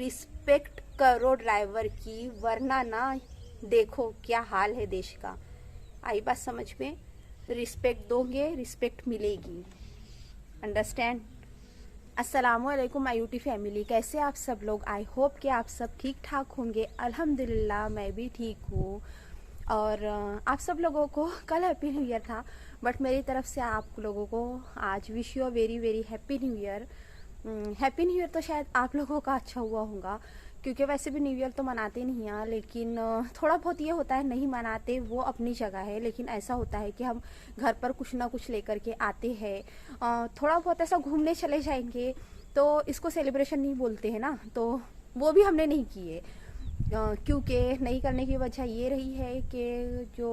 Respect करो driver की, वरना ना देखो क्या हाल है देश का। आई बात समझ में? रिस्पेक्ट दोगे, रिस्पेक्ट मिलेगी। अंडरस्टैंड? अस्सलामुअलैकुम माय यूटी फैमिली, कैसे आप सब लोग? आई होप कि आप सब ठीक ठाक होंगे। अल्हम्दुलिल्लाह मैं भी ठीक हूँ। और आप सब लोगों को कल हैप्पी न्यू ईयर था, बट मेरी तरफ से आप लोगों को आज wish you very very happy new year. Happy new year तो शायद आप लोगों का अच्छा हुआ होगा, क्योंकि वैसे भी न्यू ईयर तो मनाते नहीं हैं, लेकिन थोड़ा बहुत ये होता है नहीं मनाते, वो अपनी जगह है। लेकिन ऐसा होता है कि हम घर पर कुछ ना कुछ लेकर के आते हैं, थोड़ा बहुत ऐसा घूमने चले जाएंगे तो इसको सेलिब्रेशन नहीं बोलते हैं ना, तो वो भी हमने नहीं किए। क्योंकि नहीं करने की वजह ये रही है कि जो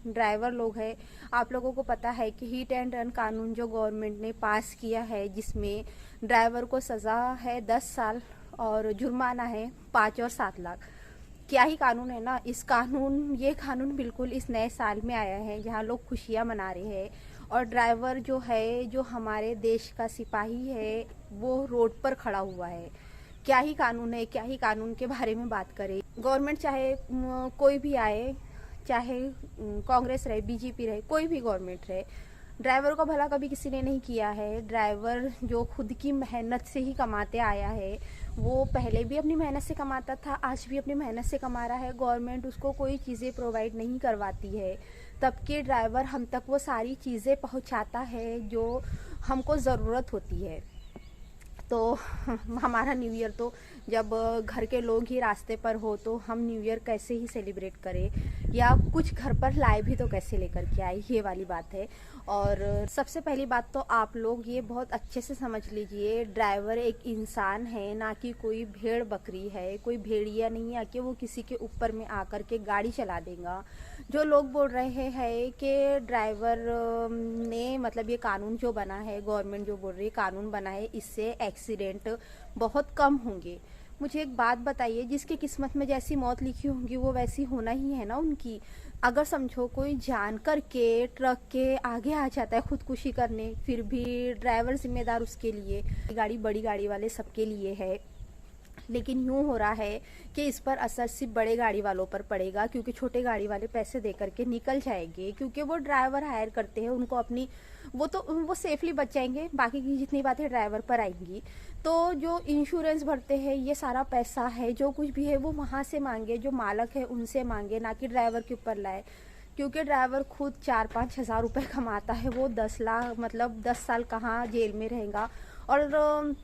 ड्राइवर लोग हैं, आप लोगों को पता है कि हिट एंड रन कानून जो गवर्नमेंट ने पास किया है, जिसमें ड्राइवर को सज़ा है 10 साल और जुर्माना है 5 और 7 लाख। क्या ही कानून है ना। ये कानून बिल्कुल इस नए साल में आया है, जहाँ लोग खुशियाँ मना रहे हैं। और ड्राइवर जो है, जो हमारे देश का सिपाही है, वो रोड पर खड़ा हुआ है। क्या ही कानून है, क्या ही कानून के बारे में बात करें। गवर्नमेंट चाहे कोई भी आए, चाहे कांग्रेस रहे, बीजेपी रहे, कोई भी गवर्नमेंट रहे, ड्राइवर को भला कभी किसी ने नहीं किया है। ड्राइवर जो खुद की मेहनत से ही कमाते आया है, वो पहले भी अपनी मेहनत से कमाता था, आज भी अपनी मेहनत से कमा रहा है। गवर्नमेंट उसको कोई चीज़ें प्रोवाइड नहीं करवाती है, तब के ड्राइवर हम तक वो सारी चीज़ें पहुंचाता है जो हमको ज़रूरत होती है। तो हमारा न्यू ईयर तो जब घर के लोग ही रास्ते पर हो, तो हम न्यू ईयर कैसे ही सेलिब्रेट करें, या कुछ घर पर लाए भी तो कैसे लेकर के आए, ये वाली बात है। और सबसे पहली बात तो आप लोग ये बहुत अच्छे से समझ लीजिए, ड्राइवर एक इंसान है, ना कि कोई भेड़ बकरी है, कोई भेड़िया नहीं है कि वो किसी के ऊपर में आकर के गाड़ी चला देगा। जो लोग बोल रहे हैं कि ड्राइवर ने मतलब ये कानून जो बना है, गवर्नमेंट जो बोल रही है कानून बना है, इससे एक्सीडेंट बहुत कम होंगे। मुझे एक बात बताइए, जिसकी किस्मत में जैसी मौत लिखी होंगी वो वैसी होना ही है ना उनकी। अगर समझो कोई जान करके ट्रक के आगे आ जाता है खुदकुशी करने, फिर भी ड्राइवर जिम्मेदार उसके लिए। गाड़ी बड़ी गाड़ी वाले सबके लिए है, लेकिन यूँ हो रहा है कि इस पर असर सिर्फ बड़े गाड़ी वालों पर पड़ेगा, क्योंकि छोटे गाड़ी वाले पैसे दे करके निकल जाएंगे, क्योंकि वो ड्राइवर हायर करते हैं, उनको अपनी वो सेफली बच जाएंगे। बाकी की जितनी बातें ड्राइवर पर आएंगी। तो जो इंश्योरेंस भरते हैं, ये सारा पैसा है, जो कुछ भी है वो वहाँ से मांगे, जो मालक है उनसे मांगे, ना कि ड्राइवर के ऊपर लाए। क्योंकि ड्राइवर खुद 4-5 हज़ार रुपये कमाता है, वो 10 लाख मतलब 10 साल कहाँ जेल में रहेगा, और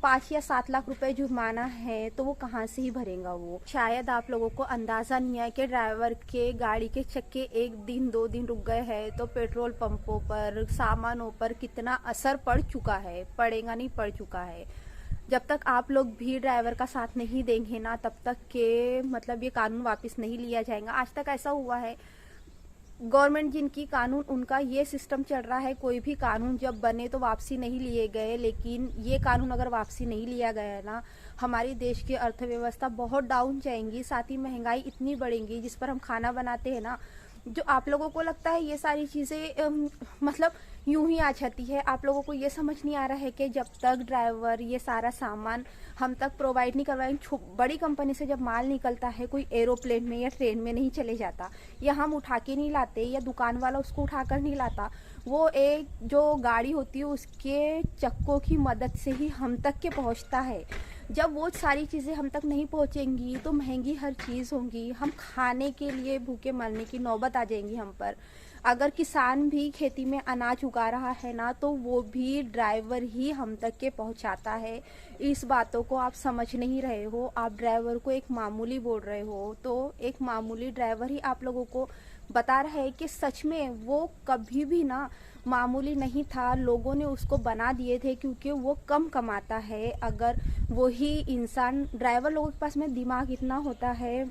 5 या 7 लाख रुपए जुर्माना है, तो वो कहाँ से ही भरेगा वो। शायद आप लोगों को अंदाज़ा नहीं है कि ड्राइवर के गाड़ी के चक्के 1 दिन 2 दिन रुक गए हैं तो पेट्रोल पंपों पर, सामानों पर कितना असर पड़ चुका है। पड़ेगा नहीं, पड़ चुका है। जब तक आप लोग भी ड्राइवर का साथ नहीं देंगे ना, तब तक के मतलब ये कानून वापस नहीं लिया जाएगा। आज तक ऐसा हुआ है, गवर्नमेंट जिनकी कानून, उनका ये सिस्टम चल रहा है, कोई भी कानून जब बने तो वापसी नहीं लिए गए। लेकिन ये कानून अगर वापसी नहीं लिया गया ना, हमारी देश की अर्थव्यवस्था बहुत डाउन जाएंगी, साथ ही महंगाई इतनी बढ़ेगी। जिस पर हम खाना बनाते हैं ना, जो आप लोगों को लगता है ये सारी चीज़ें मतलब यूं ही आ जाती है, आप लोगों को ये समझ नहीं आ रहा है कि जब तक ड्राइवर ये सारा सामान हम तक प्रोवाइड नहीं करवाएंगे, बड़ी कंपनी से जब माल निकलता है, कोई एरोप्लेन में या ट्रेन में नहीं चले जाता, या हम उठा के नहीं लाते, या दुकान वाला उसको उठाकर नहीं लाता, वो एक जो गाड़ी होती है उसके चक्कों की मदद से ही हम तक के पहुंचता है। जब वो सारी चीज़ें हम तक नहीं पहुंचेंगी तो महंगी हर चीज़ होंगी, हम खाने के लिए भूखे मरने की नौबत आ जाएंगी हम पर। अगर किसान भी खेती में अनाज उगा रहा है ना, तो वो भी ड्राइवर ही हम तक के पहुंचाता है। इस बातों को आप समझ नहीं रहे हो, आप ड्राइवर को एक मामूली बोल रहे हो। तो एक मामूली ड्राइवर ही आप लोगों को बता रहा है कि सच में वो कभी भी ना मामूली नहीं था, लोगों ने उसको बना दिए थे क्योंकि वो कम कमाता है। अगर वही इंसान, ड्राइवर लोगों के पास में दिमाग इतना होता है,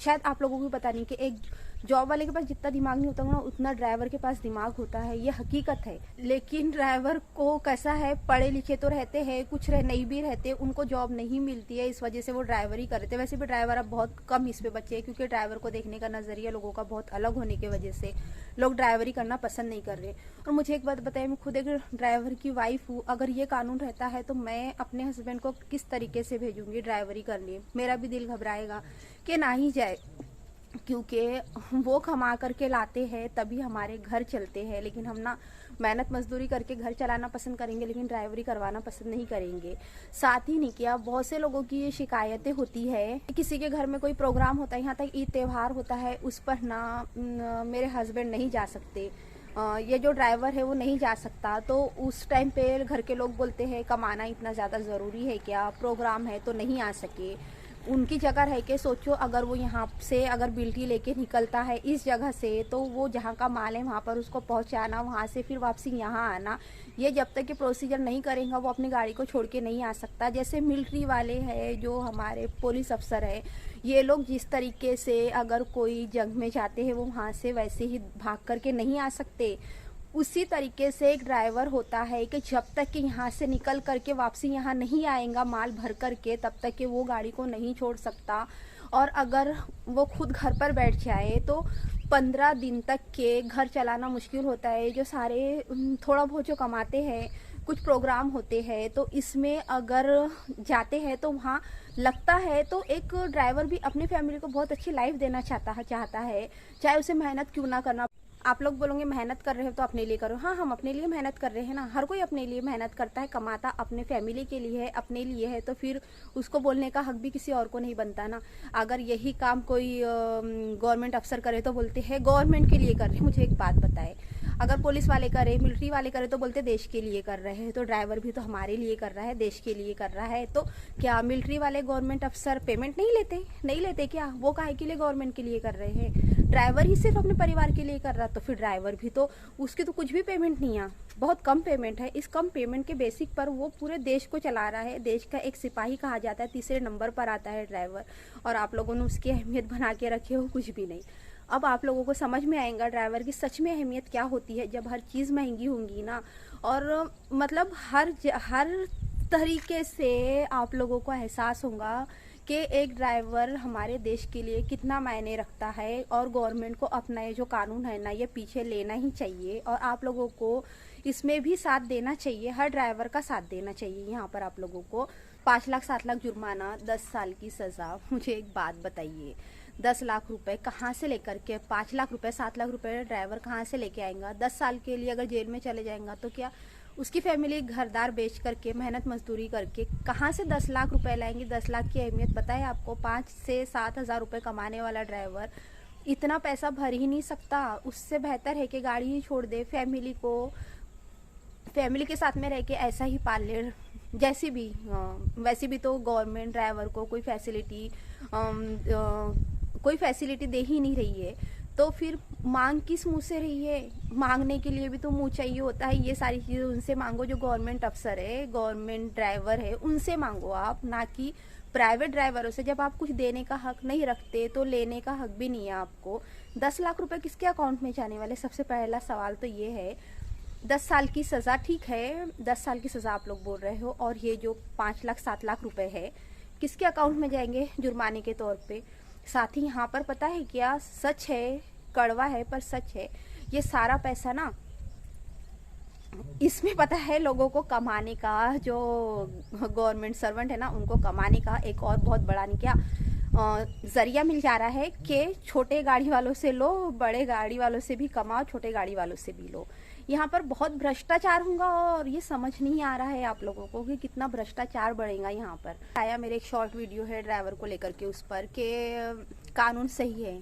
शायद आप लोगों को पता नहीं कि एक जॉब वाले के पास जितना दिमाग नहीं होता ना उतना ड्राइवर के पास दिमाग होता है, ये हकीकत है। लेकिन ड्राइवर को कैसा है, पढ़े लिखे तो रहते हैं, कुछ नहीं भी रहते, उनको जॉब नहीं मिलती है, इस वजह से वो ड्राइवरी करते हैं। वैसे भी ड्राइवर अब बहुत कम इस पे बचे हैं, क्योंकि ड्राइवर को देखने का नजरिया लोगों का बहुत अलग होने की वजह से लोग ड्राइवरी करना पसंद नहीं कर रहे। और मुझे एक बात बताइए, मैं खुद एक ड्राइवर की वाइफ हूँ, अगर ये कानून रहता है तो मैं अपने हस्बैंड को किस तरीके से भेजूंगी ड्राइवरी करने? मेरा भी दिल घबराएगा कि ना ही जाए, क्योंकि वो कमा करके लाते हैं तभी हमारे घर चलते हैं। लेकिन हम ना मेहनत मजदूरी करके घर चलाना पसंद करेंगे, लेकिन ड्राइवरी करवाना पसंद नहीं करेंगे। साथ ही नहीं किया, बहुत से लोगों की ये शिकायतें होती है, किसी के घर में कोई प्रोग्राम होता है, यहाँ तक ईद त्यौहार होता है, उस पर ना मेरे हस्बैंड नहीं जा सकते, ये जो ड्राइवर है वो नहीं जा सकता। तो उस टाइम पे घर के लोग बोलते हैं कमाना इतना ज़्यादा ज़रूरी है क्या, प्रोग्राम है तो नहीं आ सके। उनकी जगह रह के सोचो, अगर वो यहाँ से अगर बिल्टी लेके निकलता है इस जगह से, तो वो जहाँ का माल है वहाँ पर उसको पहुँचाना, वहाँ से फिर वापसी यहाँ आना, ये जब तक कि प्रोसीजर नहीं करेगा वो अपनी गाड़ी को छोड़ के नहीं आ सकता। जैसे मिलिट्री वाले हैं, जो हमारे पुलिस अफसर है, ये लोग जिस तरीके से अगर कोई जंग में जाते हैं वो वहाँ से वैसे ही भाग करके नहीं आ सकते, उसी तरीके से एक ड्राइवर होता है कि जब तक कि यहाँ से निकल करके वापसी यहाँ नहीं आएगा माल भर करके, तब तक कि वो गाड़ी को नहीं छोड़ सकता। और अगर वो खुद घर पर बैठ जाए तो 15 दिन तक के घर चलाना मुश्किल होता है। जो सारे थोड़ा बहुत जो कमाते हैं, कुछ प्रोग्राम होते हैं, तो इसमें अगर जाते हैं तो वहाँ लगता है तो एक ड्राइवर भी अपनी फैमिली को बहुत अच्छी लाइफ देना चाहता है, चाहे उसे मेहनत क्यों ना करना। आप लोग बोलोगे मेहनत कर रहे हो तो अपने लिए करो, हाँ हम अपने लिए मेहनत कर रहे हैं ना, हर कोई अपने लिए मेहनत करता है, कमाता अपने फैमिली के लिए है, अपने लिए है, तो फिर उसको बोलने का हक भी किसी और को नहीं बनता ना। अगर यही काम कोई गवर्नमेंट अफसर करे तो बोलते हैं गवर्नमेंट के लिए कर रहे हैं। मुझे एक बात बताए, अगर पुलिस वाले करे, मिलिट्री वाले करे तो बोलते देश के लिए कर रहे हैं, तो ड्राइवर भी तो हमारे लिए कर रहा है, देश के लिए कर रहा है। तो क्या मिलिट्री वाले गवर्नमेंट अफसर पेमेंट नहीं लेते क्या? वो काहे के लिए गवर्नमेंट के लिए कर रहे हैं? ड्राइवर ही सिर्फ अपने परिवार के लिए कर रहा, तो फिर ड्राइवर भी तो उसकी तो कुछ भी पेमेंट नहीं है, बहुत कम पेमेंट है। इस कम पेमेंट के बेसिक पर वो पूरे देश को चला रहा है, देश का एक सिपाही कहा जाता है, तीसरे नंबर पर आता है ड्राइवर, और आप लोगों ने उसकी अहमियत बना के रखे हो कुछ भी नहीं। अब आप लोगों को समझ में आएगा ड्राइवर की सच में अहमियत क्या होती है, जब हर चीज़ महंगी होंगी ना, और मतलब हर तरीके से आप लोगों को एहसास होगा कि एक ड्राइवर हमारे देश के लिए कितना मायने रखता है। और गवर्नमेंट को अपना ये जो कानून है ना, ये पीछे लेना ही चाहिए, और आप लोगों को इसमें भी साथ देना चाहिए, हर ड्राइवर का साथ देना चाहिए। यहाँ पर आप लोगों को 5 लाख 7 लाख जुर्माना, 10 साल की सज़ा। मुझे एक बात बताइए, 10 लाख रुपए कहाँ से लेकर के 5 लाख रुपए 7 लाख रुपए ड्राइवर कहाँ से लेके आएगा? 10 साल के लिए अगर जेल में चले जाएगा तो क्या उसकी फैमिली घरदार बेच करके मेहनत मजदूरी करके कहाँ से 10 लाख रुपए लाएंगे? 10 लाख की अहमियत बताए आपको? 5 से 7 हज़ार रुपये कमाने वाला ड्राइवर इतना पैसा भर ही नहीं सकता। उससे बेहतर है कि गाड़ी ही छोड़ दे, फैमिली को फैमिली के साथ में रह के ऐसा ही पाल ले। वैसे भी तो गवर्नमेंट ड्राइवर को कोई फैसिलिटी दे ही नहीं रही है, तो फिर मांग किस मुंह से रही है? मांगने के लिए भी तो मुंह चाहिए होता है। ये सारी चीज़ें उनसे मांगो जो गवर्नमेंट अफसर है, गवर्नमेंट ड्राइवर है, उनसे मांगो आप, ना कि प्राइवेट ड्राइवरों से। जब आप कुछ देने का हक नहीं रखते तो लेने का हक भी नहीं है आपको। 10 लाख रुपए किसके अकाउंट में जाने वाले? सबसे पहला सवाल तो ये है। 10 साल की सज़ा, ठीक है 10 साल की सज़ा आप लोग बोल रहे हो, और ये जो 5 लाख 7 लाख रुपए है किसके अकाउंट में जाएंगे जुर्माने के तौर पे? साथ ही यहाँ पर पता है क्या, सच है, कड़वा है पर सच है, ये सारा पैसा ना, इसमें पता है लोगों को कमाने का, जो गवर्नमेंट सर्वेंट है ना उनको कमाने का एक और बहुत बड़ा नहीं क्या जरिया मिल जा रहा है कि छोटे गाड़ी वालों से लो, बड़े गाड़ी वालों से भी कमाओ, छोटे गाड़ी वालों से भी लो। यहाँ पर बहुत भ्रष्टाचार होगा, और ये समझ नहीं आ रहा है आप लोगों को कि कितना भ्रष्टाचार बढ़ेगा। यहाँ पर आया मेरे एक शॉर्ट वीडियो है ड्राइवर को लेकर के, उस पर कि कानून सही है,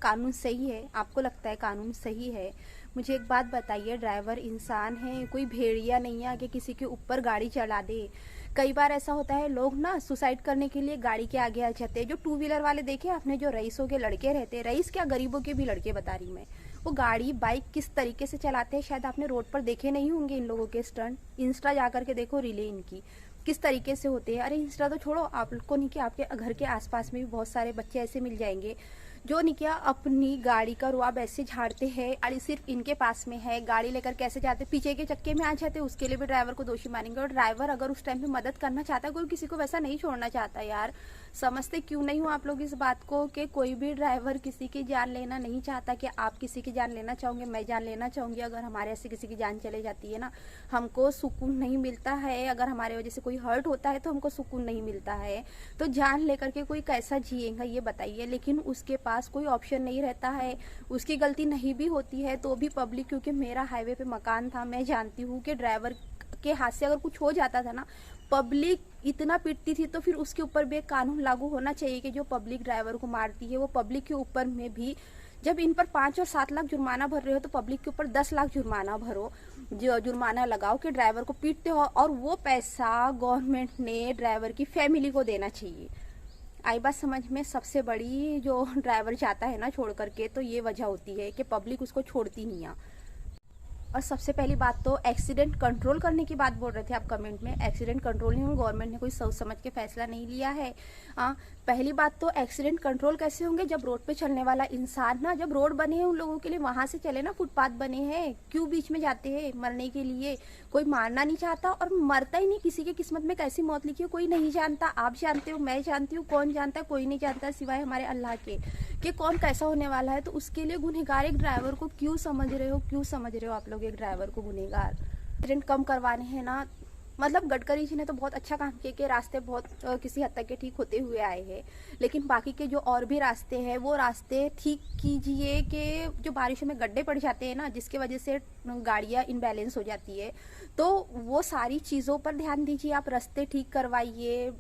कानून सही है। आपको लगता है कानून सही है? मुझे एक बात बताइए, ड्राइवर इंसान है, कोई भेड़िया नहीं है कि किसी के ऊपर गाड़ी चला दे। कई बार ऐसा होता है लोग ना सुसाइड करने के लिए गाड़ी के आगे आ जाते हैं। जो 2 व्हीलर वाले देखे आपने, जो रईसों के लड़के रहते हैं, रईस क्या गरीबों के भी लड़के बता रही मैं, वो गाड़ी बाइक किस तरीके से चलाते हैं शायद आपने रोड पर देखे नहीं होंगे इन लोगों के स्टंट। इंस्टा जाकर के देखो रिले इनकी किस तरीके से होते हैं। अरे इंस्टा तो छोड़ो, आप को नहीं कि आपके घर के आसपास में भी बहुत सारे बच्चे ऐसे मिल जाएंगे जो नहीं किया अपनी गाड़ी का रुआब ऐसे झाड़ते हैं, गाड़ी सिर्फ इनके पास में है, गाड़ी लेकर कैसे जाते पीछे के चक्के में आ जाते, उसके लिए भी ड्राइवर को दोषी मानेंगे। और ड्राइवर अगर उस टाइम पे मदद करना चाहता है, कोई किसी को वैसा नहीं छोड़ना चाहता यार। समझते क्यों नहीं हो आप लोग इस बात को कि कोई भी ड्राइवर किसी की जान लेना नहीं चाहता। कि आप किसी की जान लेना चाहोगे, मैं जान लेना चाहूंगी। अगर हमारे ऐसे किसी की जान चले जाती है ना, हमको सुकून नहीं मिलता है। अगर हमारे वजह से कोई हर्ट होता है तो हमको सुकून नहीं मिलता है। तो जान लेकर के कोई कैसा जिएगा ये बताइए। लेकिन उसके पास कोई ऑप्शन नहीं रहता है, उसकी गलती नहीं भी होती है तो भी पब्लिक, क्योंकि मेरा हाईवे पे मकान था, मैं जानती हूँ कि ड्राइवर के हाथ से अगर कुछ हो जाता था ना, पब्लिक इतना पीटती थी। तो फिर उसके ऊपर भी एक कानून लागू होना चाहिए कि जो पब्लिक ड्राइवर को मारती है वो पब्लिक के ऊपर में भी, जब इन पर 5 और 7 लाख जुर्माना भर रहे हो तो पब्लिक के ऊपर 10 लाख जुर्माना भरो, जो जुर्माना लगाओ कि ड्राइवर को पीटते हो, और वो पैसा गवर्नमेंट ने ड्राइवर की फैमिली को देना चाहिए। आई बात समझ में। सबसे बड़ी जो ड्राइवर जाता है ना छोड़ करके, तो ये वजह होती है कि पब्लिक उसको छोड़ती नहीं है। और सबसे पहली बात तो एक्सीडेंट कंट्रोल करने की बात बोल रहे थे आप कमेंट में। एक्सीडेंट कंट्रोल नहीं, गवर्नमेंट ने कोई सोच समझ के फैसला नहीं लिया है। पहली बात तो एक्सीडेंट कंट्रोल कैसे होंगे, जब रोड पे चलने वाला इंसान ना, जब रोड बने हैं उन लोगों के लिए वहां से चले ना, फुटपाथ बने हैं, क्यों बीच में जाते हैं मरने के लिए। कोई मारना नहीं चाहता और मरता ही नहीं। किसी की किस्मत में कैसी मौत लिखी है कोई नहीं जानता। आप जानते हो, मैं जानती हूँ, कौन जानता है, कोई नहीं जानता सिवाय हमारे अल्लाह के, कि कौन कैसा होने वाला है। तो उसके लिए गुनहगार एक ड्राइवर को क्यों समझ रहे हो, क्यों समझ रहे हो आप लोग एक ड्राइवर को गुनहगार। एक्सीडेंट कम करवाने हैं ना, मतलब गडकरी जी ने तो बहुत अच्छा काम किया कि रास्ते बहुत किसी हद तक के ठीक होते हुए आए हैं। लेकिन बाकी के जो और भी रास्ते हैं वो रास्ते ठीक कीजिए। कि जो बारिशों में गड्ढे पड़ जाते हैं ना, जिसकी वजह से गाड़ियां इनबैलेंस हो जाती है, तो वो सारी चीज़ों पर ध्यान दीजिए। आप रास्ते ठीक करवाइए,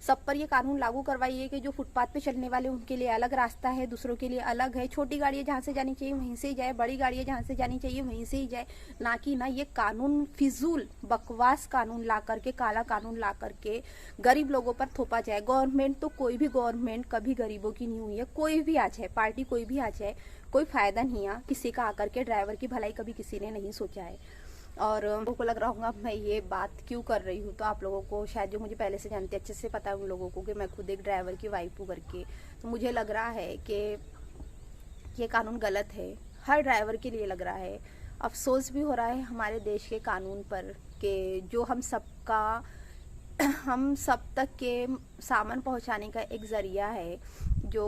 सब पर ये कानून लागू करवाइए कि जो फुटपाथ पे चलने वाले उनके लिए अलग रास्ता है, दूसरों के लिए अलग है। छोटी गाड़ियाँ जहाँ से जानी चाहिए वहीं से ही जाए, बड़ी गाड़ियाँ जहाँ से जानी चाहिए वहीं से ही जाए। ना कि ना ये कानून फिजूल बकवास कानून ला करके, काला कानून ला करके गरीब लोगों पर थोपा जाए। गवर्नमेंट तो कोई भी गवर्नमेंट कभी गरीबों की नहीं हुई है। कोई भी आ जाए, पार्टी कोई भी आ जाए, कोई फायदा नहीं है किसी का आकर के। ड्राइवर की भलाई कभी किसी ने नहीं सोचा है। और लोगों को लग रहा होगा मैं ये बात क्यों कर रही हूँ, तो आप लोगों को शायद जो मुझे पहले से जानते अच्छे से पता है उन लोगों को कि मैं खुद एक ड्राइवर की वाइफ हूँ करके। तो मुझे लग रहा है कि ये कानून गलत है, हर ड्राइवर के लिए लग रहा है। अफसोस भी हो रहा है हमारे देश के कानून पर कि जो हम सब तक के सामान पहुंचाने का एक ज़रिया है, जो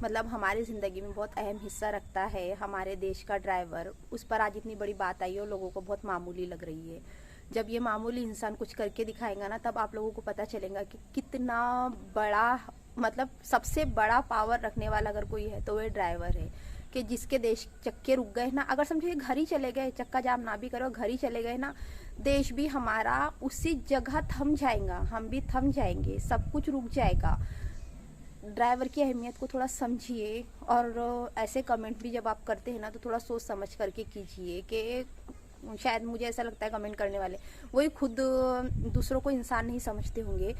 मतलब हमारी ज़िंदगी में बहुत अहम हिस्सा रखता है हमारे देश का ड्राइवर, उस पर आज इतनी बड़ी बात आई है और लोगों को बहुत मामूली लग रही है। जब ये मामूली इंसान कुछ करके दिखाएगा ना, तब आप लोगों को पता चलेगा कि कितना बड़ा, मतलब सबसे बड़ा पावर रखने वाला अगर कोई है तो वह ड्राइवर है। कि जिसके देश चक्के रुक गए ना, अगर समझिए घर ही चले गए, चक्का जाम ना भी करो, घर ही चले गए ना, देश भी हमारा उसी जगह थम जाएगा, हम भी थम जाएंगे, सब कुछ रुक जाएगा। ड्राइवर की अहमियत को थोड़ा समझिए। और ऐसे कमेंट भी जब आप करते हैं ना, तो थोड़ा सोच समझ करके कीजिए। कि शायद मुझे ऐसा लगता है कमेंट करने वाले वही खुद दूसरों को इंसान नहीं समझते होंगे।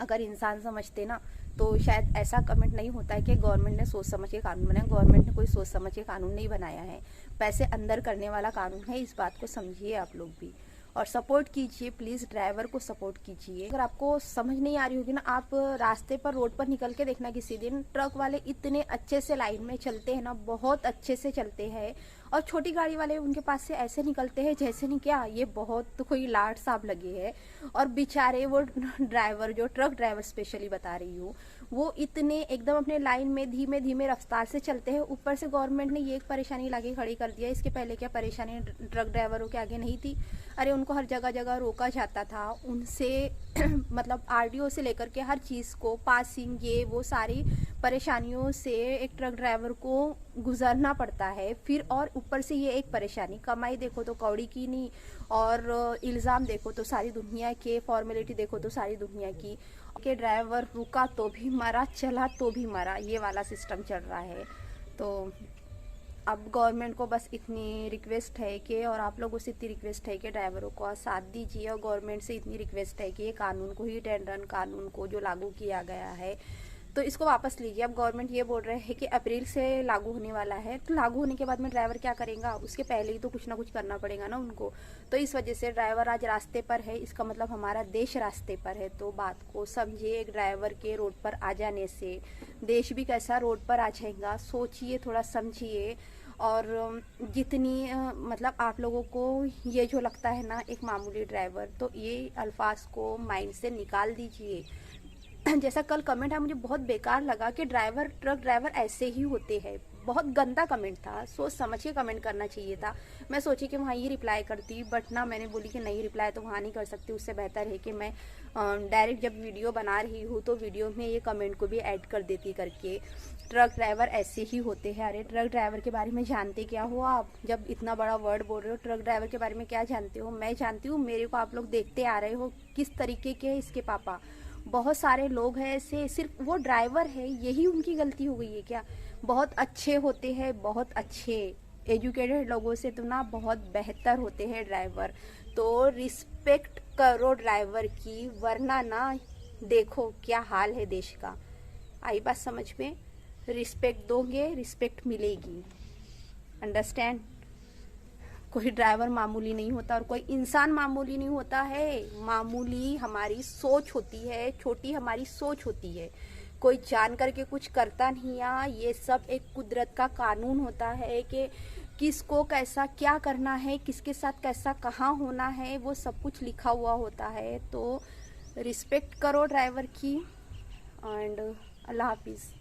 अगर इंसान समझते ना, तो शायद ऐसा कमेंट नहीं होता है कि गवर्नमेंट ने सोच समझ के कानून बनाया। गवर्नमेंट ने कोई सोच समझ के कानून नहीं बनाया है, पैसे अंदर करने वाला कानून है। इस बात को समझिए आप लोग भी, और सपोर्ट कीजिए प्लीज़, ड्राइवर को सपोर्ट कीजिए। अगर आपको समझ नहीं आ रही होगी ना, आप रास्ते पर रोड पर निकल के देखना किसी दिन, ट्रक वाले इतने अच्छे से लाइन में चलते हैं ना, बहुत अच्छे से चलते हैं। और छोटी गाड़ी वाले उनके पास से ऐसे निकलते हैं जैसे नहीं क्या ये बहुत तो कोई लाट साहब लगे हैं। और बेचारे वो ड्राइवर, जो ट्रक ड्राइवर स्पेशली बता रही हूँ, वो इतने एकदम अपने लाइन में धीमे धीमे रफ्तार से चलते हैं। ऊपर से गवर्नमेंट ने ये एक परेशानी लाके खड़ी कर दिया। इसके पहले क्या परेशानी ट्रक ड्राइवरों के आगे नहीं थी? अरे उनको हर जगह जगह रोका जाता था, उनसे मतलब आरटीओ से लेकर के हर चीज़ को, पासिंग, ये वो सारी परेशानियों से एक ट्रक ड्राइवर को गुजरना पड़ता है। फिर और ऊपर से ये एक परेशानी, कमाई देखो तो कौड़ी की नहीं, और इल्ज़ाम देखो तो सारी दुनिया के, फॉर्मेलिटी देखो तो सारी दुनिया की। के ड्राइवर रुका तो भी मरा, चला तो भी मरा, ये वाला सिस्टम चल रहा है। तो अब गवर्नमेंट को बस इतनी रिक्वेस्ट है कि, और आप लोगों से इतनी रिक्वेस्ट है कि ड्राइवरों को साथ दीजिए। और गवर्नमेंट से इतनी रिक्वेस्ट है कि ये कानून को, हिट एंड रन कानून को जो लागू किया गया है, तो इसको वापस लीजिए। अब गवर्नमेंट ये बोल रहे हैं कि अप्रैल से लागू होने वाला है, तो लागू होने के बाद में ड्राइवर क्या करेगा? उसके पहले ही तो कुछ ना कुछ करना पड़ेगा ना उनको। तो इस वजह से ड्राइवर आज रास्ते पर है, इसका मतलब हमारा देश रास्ते पर है। तो बात को समझिए, एक ड्राइवर के रोड पर आ जाने से देश भी कैसा रोड पर आ जाएगा, सोचिए, थोड़ा समझिए। और जितनी मतलब आप लोगों को ये जो लगता है ना एक मामूली ड्राइवर, तो ये अल्फाज को माइंड से निकाल दीजिए। जैसा कल कमेंट है, मुझे बहुत बेकार लगा कि ड्राइवर, ट्रक ड्राइवर ऐसे ही होते हैं। बहुत गंदा कमेंट था, सोच समझ के कमेंट करना चाहिए था। मैं सोची कि वहाँ ही रिप्लाई करती, बट ना मैंने बोली कि नहीं, रिप्लाई तो वहाँ नहीं कर सकती। उससे बेहतर है कि मैं डायरेक्ट जब वीडियो बना रही हूँ तो वीडियो में ये कमेंट को भी ऐड कर देती करके। ट्रक ड्राइवर ऐसे ही होते हैं। अरे ट्रक ड्राइवर के बारे में जानते क्या हो आप? जब इतना बड़ा वर्ड बोल रहे हो, ट्रक ड्राइवर के बारे में क्या जानते हो? मैं जानती हूँ, मेरे को आप लोग देखते आ रहे हो किस तरीके के इसके पापा। बहुत सारे लोग हैं ऐसे, सिर्फ वो ड्राइवर है यही उनकी गलती हो गई है क्या? बहुत अच्छे होते हैं, बहुत अच्छे एजुकेटेड लोगों से तो ना बहुत बेहतर होते हैं ड्राइवर। तो रिस्पेक्ट करो ड्राइवर की, वरना ना देखो क्या हाल है देश का। आई बात समझ में? रिस्पेक्ट दोगे, रिस्पेक्ट मिलेगी। अंडरस्टैंड? कोई ड्राइवर मामूली नहीं होता और कोई इंसान मामूली नहीं होता है। मामूली हमारी सोच होती है, छोटी हमारी सोच होती है। कोई जान करके कुछ करता नहीं। ये सब एक कुदरत का कानून होता है कि किसको कैसा क्या करना है, किसके साथ कैसा कहाँ होना है, वो सब कुछ लिखा हुआ होता है। तो रिस्पेक्ट करो ड्राइवर की। एंड अल्लाह हाफिज़।